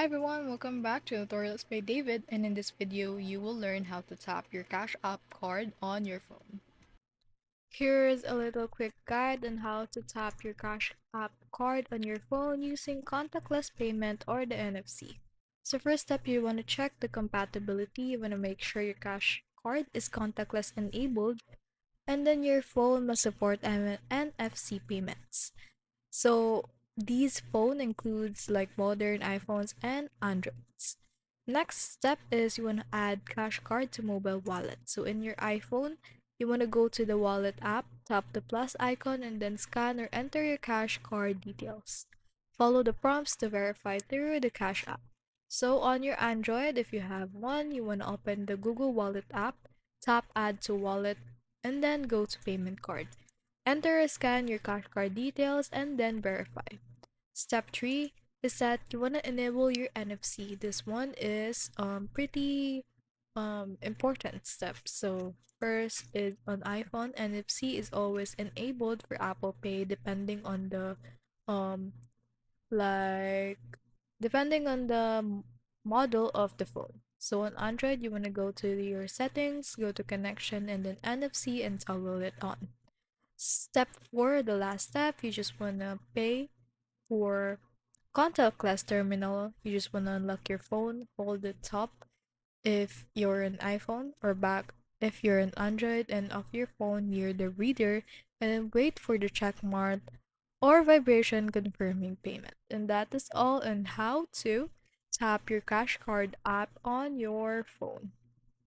Hi everyone, welcome back to Tutorials by David, and in this video you will learn how to tap your Cash App card on your phone. Here's a little quick guide on how to tap your Cash App card on your phone using contactless payment or the NFC. So first step, you want to check the compatibility. You want to make sure your Cash card is contactless enabled, and then your phone must support NFC payments. So these phone includes like modern iPhones and Androids. Next step is you want to add cash card to mobile wallet. So in your iPhone, you want to go to the wallet app, tap the plus icon and then scan or enter your cash card details. Follow the prompts to verify through the cash app. So on your Android, if you have one, you want to open the Google Wallet app, tap add to wallet and then go to payment card. Enter or scan your cash card details and then verify. Step 3 is that you want to enable your NFC. This one is pretty important step. So first is on iPhone, NFC is always enabled for Apple Pay depending on the um like depending on the model of the phone. So on Android, you want to go to your settings, go to connection and then NFC and toggle it on. Step 4, the last step, you just wanna pay for contactless terminal. You just wanna unlock your phone, hold the top if you're an iPhone, or back if you're an Android, and off your phone near the reader, and then wait for the check mark or vibration confirming payment. And that is all on how to tap your cash card app on your phone.